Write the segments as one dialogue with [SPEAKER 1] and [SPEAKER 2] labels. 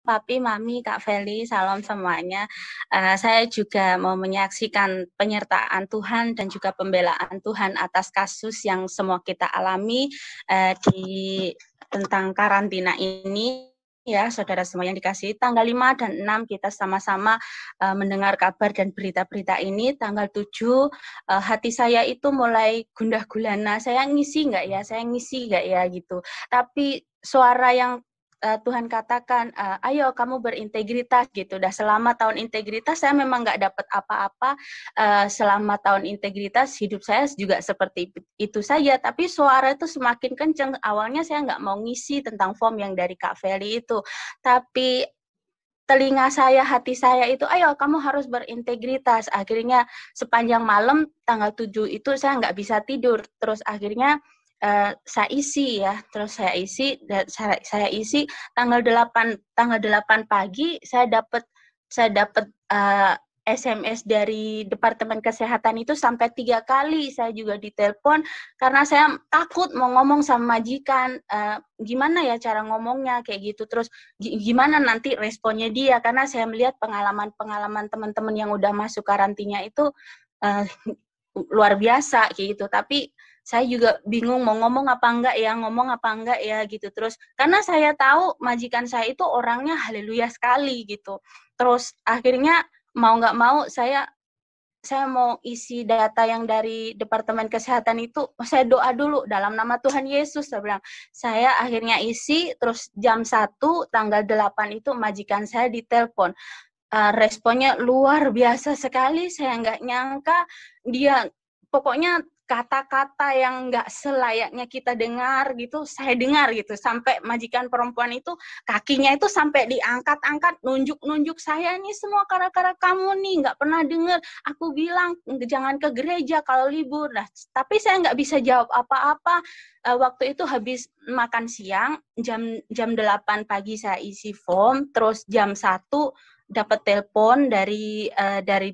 [SPEAKER 1] Papi, Mami, Kak Feli, salam semuanya. Saya juga mau menyaksikan penyertaan Tuhan dan juga pembelaan Tuhan atas kasus yang semua kita alami di tentang karantina ini. Ya, saudara semua yang dikasihi, tanggal 5 dan 6 kita sama-sama mendengar kabar dan berita-berita ini. Tanggal 7, hati saya itu mulai gundah gulana. Saya ngisi nggak ya gitu. Tapi suara yang Tuhan katakan, ayo kamu berintegritas gitu. Udah selama tahun integritas saya memang nggak dapat apa-apa. Selama tahun integritas hidup saya juga seperti itu saja. Tapi suara itu semakin kenceng. Awalnya saya nggak mau ngisi tentang form yang dari Kak Feli itu. Tapi telinga saya, hati saya itu, ayo kamu harus berintegritas. Akhirnya sepanjang malam tanggal 7 itu saya nggak bisa tidur. Terus akhirnya saya isi ya, terus saya isi tanggal 8 pagi saya dapat SMS dari Departemen Kesehatan itu sampai 3 kali. Saya juga ditelepon karena saya takut mau ngomong sama majikan, gimana ya cara ngomongnya kayak gitu, terus gimana nanti responnya dia, karena saya melihat pengalaman teman-teman yang udah masuk karantina itu luar biasa kayak gitu. Tapi saya juga bingung mau ngomong apa enggak ya gitu. Terus karena saya tahu majikan saya itu orangnya haleluya sekali gitu. Terus akhirnya mau nggak mau saya mau isi data yang dari Departemen Kesehatan itu, saya doa dulu dalam nama Tuhan Yesus, saya bilang. Saya akhirnya isi, terus jam 1 tanggal 8 itu majikan saya ditelepon. Responnya luar biasa sekali, saya nggak nyangka dia, pokoknya kata-kata yang nggak selayaknya kita dengar gitu, saya dengar gitu, sampai majikan perempuan itu kakinya itu sampai diangkat-angkat, nunjuk-nunjuk, saya nih semua gara-gara kamu nih, nggak pernah dengar, aku bilang jangan ke gereja kalau libur. Nah, tapi saya nggak bisa jawab apa-apa. Waktu itu habis makan siang, jam 8 pagi saya isi form, terus jam 1 dapat telepon dari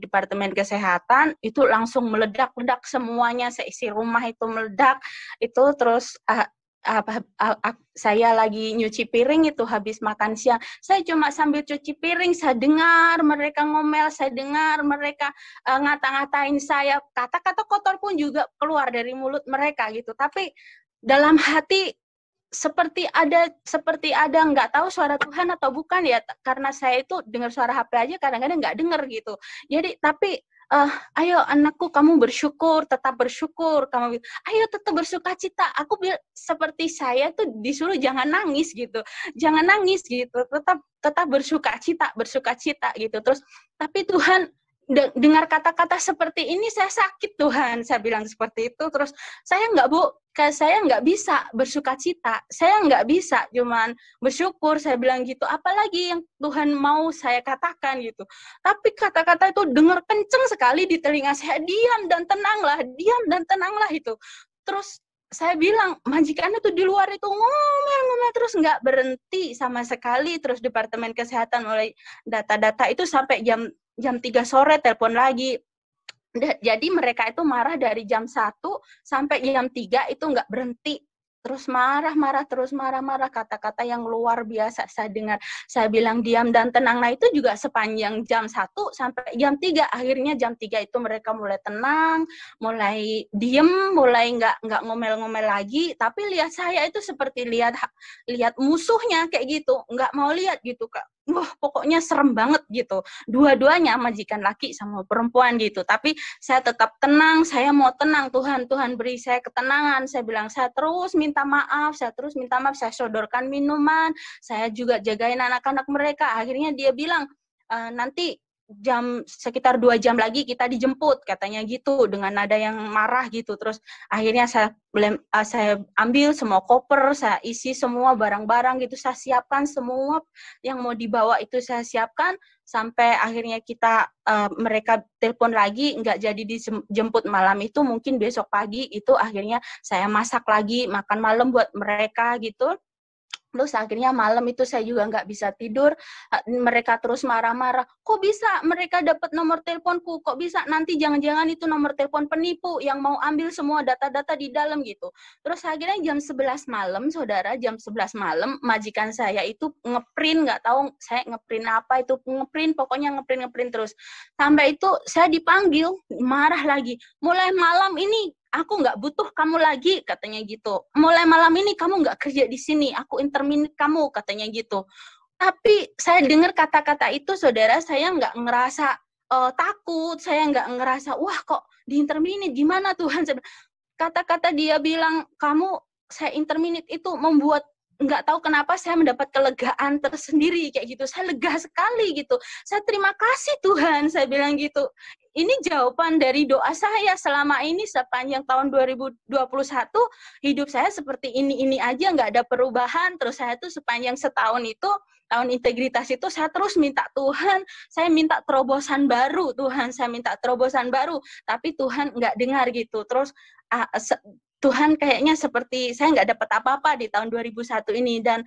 [SPEAKER 1] Departemen Kesehatan, itu langsung meledak-ledak semuanya, seisi rumah itu meledak. Itu terus saya lagi nyuci piring itu habis makan siang, saya cuma sambil cuci piring, saya dengar mereka ngomel, saya dengar mereka ngata-ngatain saya, kata-kata kotor pun juga keluar dari mulut mereka gitu. Tapi dalam hati seperti ada nggak tahu suara Tuhan atau bukan ya, karena saya itu dengar suara HP aja kadang-kadang nggak dengar gitu. Jadi tapi ayo anakku, kamu bersyukur, tetap bersyukur, kamu ayo tetap bersukacita. Aku seperti saya tuh disuruh jangan nangis gitu, tetap bersukacita gitu. Terus tapi Tuhan dengar kata-kata seperti ini, saya sakit Tuhan, saya bilang seperti itu. Terus saya nggak bisa bersukacita, saya nggak bisa cuman bersyukur, saya bilang gitu, apalagi yang Tuhan mau saya katakan gitu. Tapi kata-kata itu dengar kenceng sekali di telinga saya, diam dan tenanglah itu. Terus saya bilang, majikan itu di luar itu ngomel terus nggak berhenti sama sekali. Terus Departemen Kesehatan mulai data-data itu sampai jam 3 sore telepon lagi. Jadi mereka itu marah dari jam 1 sampai jam 3 itu nggak berhenti. Terus marah-marah, kata-kata yang luar biasa saya dengar. Saya bilang diam dan tenang. Nah itu juga sepanjang jam 1 sampai jam 3. Akhirnya jam 3 itu mereka mulai tenang, mulai diem, mulai nggak ngomel-ngomel lagi. Tapi lihat saya itu seperti lihat musuhnya kayak gitu. Nggak mau lihat gitu, Kak. Wah, pokoknya serem banget gitu. Dua-duanya majikan laki sama perempuan gitu. Tapi saya tetap tenang, saya mau tenang. Tuhan beri saya ketenangan. Saya bilang, saya terus minta maaf, saya sodorkan minuman, saya juga jagain anak-anak mereka. Akhirnya dia bilang, nanti sekitar 2 jam lagi kita dijemput, katanya gitu, dengan nada yang marah gitu. Terus akhirnya saya ambil semua koper, saya isi semua barang-barang gitu, saya siapkan semua yang mau dibawa itu, saya siapkan, sampai akhirnya mereka telepon lagi, nggak jadi dijemput malam itu, mungkin besok pagi itu akhirnya saya masak lagi makan malam buat mereka gitu. Terus akhirnya malam itu saya juga nggak bisa tidur, mereka terus marah-marah, kok bisa mereka dapat nomor teleponku, kok bisa nanti jangan-jangan itu nomor telepon penipu yang mau ambil semua data-data di dalam gitu. Terus akhirnya jam 11 malam, saudara, jam 11 malam, majikan saya itu ngeprint, nggak tahu saya ngeprint apa itu, ngeprint, pokoknya ngeprint terus. Sampai itu saya dipanggil, marah lagi, mulai malam ini aku nggak butuh kamu lagi, katanya gitu. Mulai malam ini kamu nggak kerja di sini, aku interminate kamu, katanya gitu. Tapi saya dengar kata-kata itu, saudara, saya nggak ngerasa takut, saya nggak ngerasa, wah kok di interminate, gimana Tuhan. Kata-kata dia bilang, kamu, saya interminate itu membuat nggak tahu kenapa saya mendapat kelegaan tersendiri kayak gitu. Saya lega sekali gitu. Saya terima kasih Tuhan, saya bilang gitu. Ini jawaban dari doa saya selama ini sepanjang tahun 2021, hidup saya seperti ini aja, nggak ada perubahan. Terus saya tuh sepanjang setahun itu, tahun integritas itu, saya terus minta Tuhan, saya minta terobosan baru, Tuhan, saya minta terobosan baru, tapi Tuhan nggak dengar gitu. Terus Tuhan kayaknya seperti saya nggak dapat apa-apa di tahun 2001 ini, dan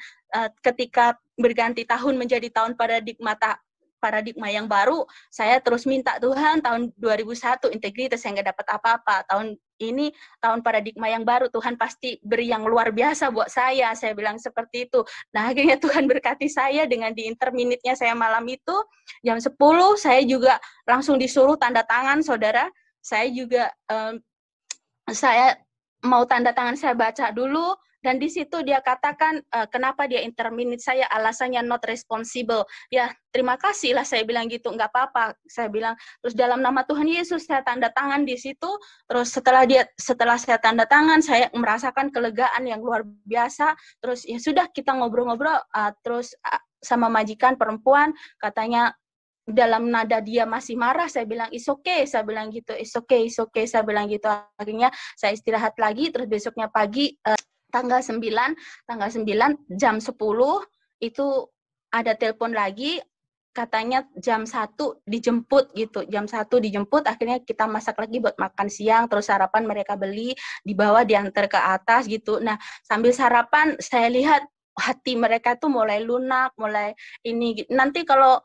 [SPEAKER 1] ketika berganti tahun menjadi tahun paradigma yang baru, saya terus minta Tuhan, tahun 2001 integritas saya nggak dapat apa-apa, tahun ini tahun paradigma yang baru, Tuhan pasti beri yang luar biasa buat saya bilang seperti itu. Nah akhirnya Tuhan berkati saya dengan di interminute-nya saya malam itu, jam 10 saya juga langsung disuruh tanda tangan, saudara. Saya juga saya mau tanda tangan, saya baca dulu, dan di situ dia katakan kenapa dia interminate saya, alasannya not responsible. Ya, terima kasih lah saya bilang gitu, nggak apa-apa, saya bilang. Terus dalam nama Tuhan Yesus saya tanda tangan di situ. Terus setelah saya tanda tangan, saya merasakan kelegaan yang luar biasa. Terus ya sudah, kita ngobrol-ngobrol, terus sama majikan perempuan, katanya dalam nada dia masih marah, saya bilang it's okay, saya bilang gitu, it's okay, saya bilang gitu. Akhirnya saya istirahat lagi, terus besoknya pagi tanggal 9 jam 10 itu ada telepon lagi, katanya jam 1 dijemput gitu, jam 1 dijemput. Akhirnya kita masak lagi buat makan siang, terus sarapan mereka beli, dibawa diantar ke atas gitu. Nah sambil sarapan saya lihat hati mereka tuh mulai lunak, mulai ini. Nanti kalau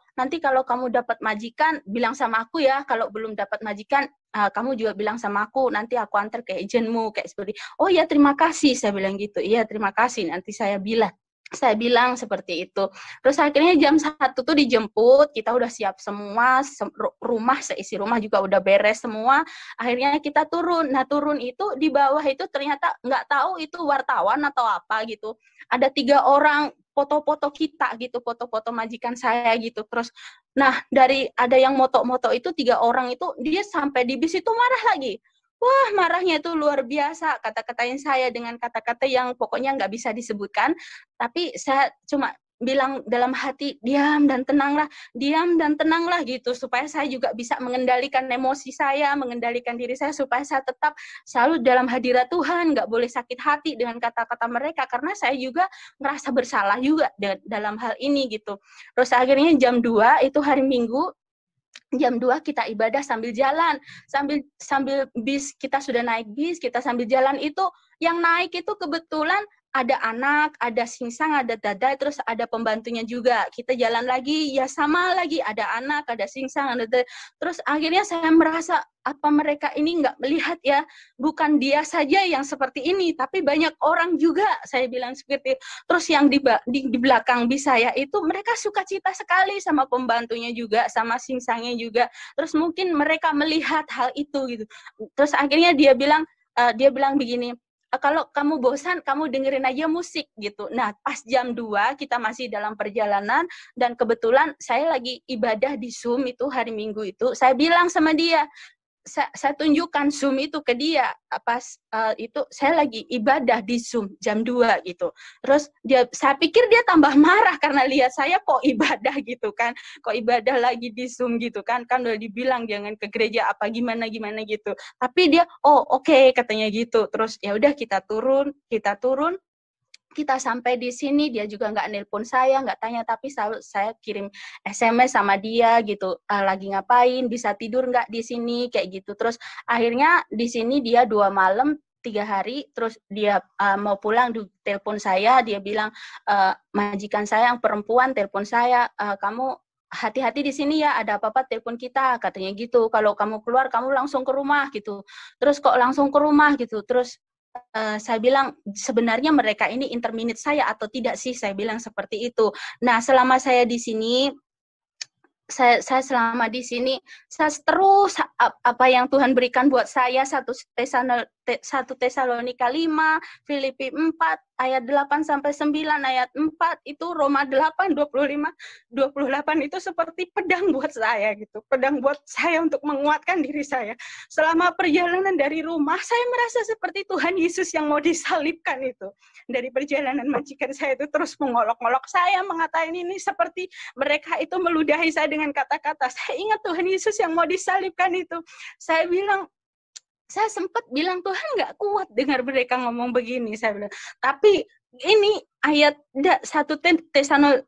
[SPEAKER 1] kamu dapat majikan, bilang sama aku ya. Kalau belum dapat majikan, kamu juga bilang sama aku. Nanti aku antar ke agentmu, kayak seperti. Oh ya, terima kasih, saya bilang gitu. Iya, terima kasih. Nanti saya bilang seperti itu. Terus akhirnya jam 1 tuh dijemput, kita udah siap semua, seisi rumah juga udah beres semua. Akhirnya kita turun. Nah turun itu di bawah itu ternyata nggak tahu itu wartawan atau apa gitu. Ada 3 orang foto-foto kita gitu, foto-foto majikan saya gitu. Terus nah dari ada yang moto-moto itu 3 orang itu, dia sampai di bis itu marah lagi. Wah, marahnya itu luar biasa, kata-katain saya dengan kata-kata yang pokoknya nggak bisa disebutkan, tapi saya cuma bilang dalam hati, diam dan tenanglah gitu, supaya saya juga bisa mengendalikan emosi saya, mengendalikan diri saya, supaya saya tetap selalu dalam hadirat Tuhan, nggak boleh sakit hati dengan kata-kata mereka, karena saya juga merasa bersalah juga dalam hal ini gitu. Terus akhirnya jam 2, itu hari Minggu, jam 2 kita ibadah sambil jalan, sambil bis, kita sudah naik bis, kita sambil jalan itu, yang naik itu kebetulan ada anak, ada singsang, ada dadai, terus ada pembantunya juga. Kita jalan lagi, ya sama lagi, ada anak, ada singsang, ada dadai. Terus akhirnya saya merasa, apa mereka ini nggak melihat ya, bukan dia saja yang seperti ini, tapi banyak orang juga, saya bilang seperti itu. Terus yang di belakang bis saya itu, mereka sukacita sekali sama pembantunya juga, sama singsangnya juga. Terus mungkin mereka melihat hal itu gitu. Terus akhirnya dia bilang begini, kalau kamu bosan, kamu dengerin aja musik gitu. Nah, pas jam 2 kita masih dalam perjalanan, dan kebetulan saya lagi ibadah di Zoom itu hari Minggu itu. Saya bilang sama dia, saya tunjukkan Zoom itu ke dia, pas itu saya lagi ibadah di Zoom jam 2 gitu. Terus saya pikir dia tambah marah karena lihat saya kok ibadah gitu kan, kok ibadah lagi di Zoom gitu kan udah dibilang jangan ke gereja apa gimana gitu. Tapi dia, oh oke, katanya gitu. Terus ya udah kita turun, kita sampai di sini, dia juga nggak nelpon saya, nggak tanya, tapi selalu saya kirim SMS sama dia gitu, lagi ngapain, bisa tidur nggak di sini, kayak gitu. Terus akhirnya di sini dia 2 malam 3 hari, terus dia mau pulang, telepon saya, dia bilang, majikan saya yang perempuan telepon saya, kamu hati-hati di sini ya, ada apa-apa telepon kita, katanya gitu. Kalau kamu keluar, kamu langsung ke rumah gitu. Terus kok langsung ke rumah gitu. Terus saya bilang, sebenarnya mereka ini interminate saya atau tidak sih? Saya bilang seperti itu. Nah, selama saya di sini, saya selama di sini, saya terus apa yang Tuhan berikan buat saya, 1 Tesalonika 5, Filipi 4, ayat 8 sampai 9, ayat 4, itu Roma 8, 25, 28 itu seperti pedang buat saya gitu. Pedang buat saya untuk menguatkan diri saya. Selama perjalanan dari rumah, saya merasa seperti Tuhan Yesus yang mau disalibkan itu. Dari perjalanan majikan saya itu terus mengolok-olok saya, mengatakan ini seperti mereka itu meludahi saya dengan kata-kata. Saya ingat Tuhan Yesus yang mau disalibkan itu. Saya sempat bilang, Tuhan nggak kuat dengar mereka ngomong begini. Saya bilang, tapi ini ayat 1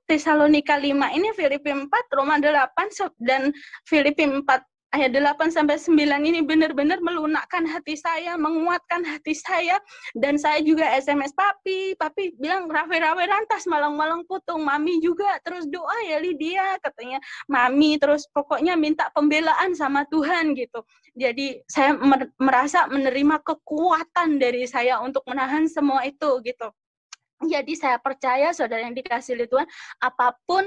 [SPEAKER 1] Tesalonika 5 ini, Filipi 4, Roma 8, dan Filipi 4 ayat 8 sampai 9 ini benar-benar melunakkan hati saya, menguatkan hati saya. Dan saya juga SMS papi bilang rawe-rawe rantas, malang-malang putung, mami juga terus doa ya Lydia, katanya mami terus pokoknya minta pembelaan sama Tuhan gitu. Jadi saya merasa menerima kekuatan dari saya untuk menahan semua itu gitu. Jadi saya percaya saudara yang dikasihi Tuhan, apapun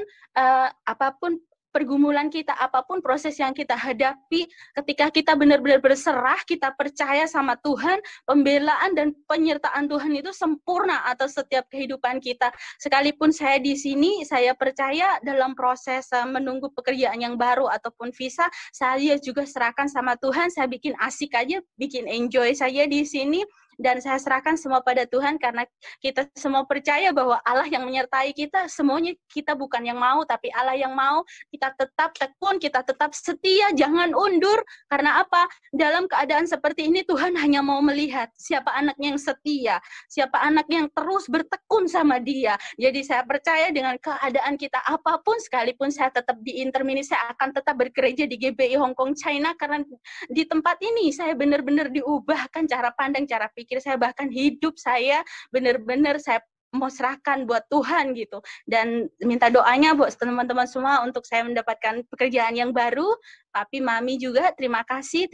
[SPEAKER 1] pergumulan kita, apapun proses yang kita hadapi, ketika kita benar-benar berserah, kita percaya sama Tuhan, pembelaan dan penyertaan Tuhan itu sempurna atas setiap kehidupan kita. Sekalipun saya di sini, saya percaya dalam proses menunggu pekerjaan yang baru ataupun visa, saya juga serahkan sama Tuhan, saya bikin asik aja, bikin enjoy saja di sini. Dan saya serahkan semua pada Tuhan, karena kita semua percaya bahwa Allah yang menyertai kita, semuanya kita bukan yang mau, tapi Allah yang mau. Kita tetap tekun, kita tetap setia, jangan undur. Karena apa? Dalam keadaan seperti ini Tuhan hanya mau melihat siapa anaknya yang setia, siapa anak yang terus bertekun sama Dia. Jadi saya percaya dengan keadaan kita apapun, sekalipun saya tetap di Intermini, saya akan tetap bergereja di GBI Hong Kong China, karena di tempat ini saya benar-benar diubahkan cara pandang, cara pikir saya, bahkan hidup saya benar-benar saya mau serahkan buat Tuhan gitu. Dan minta doanya buat teman-teman semua untuk saya mendapatkan pekerjaan yang baru. Papi, mami juga terima kasih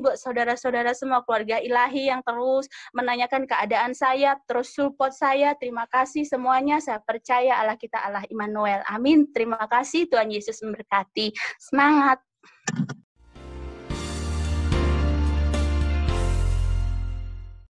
[SPEAKER 1] buat saudara-saudara semua, keluarga ilahi yang terus menanyakan keadaan saya, terus support saya. Terima kasih semuanya. Saya percaya Allah kita Allah Immanuel. Amin. Terima kasih, Tuhan Yesus memberkati. Semangat.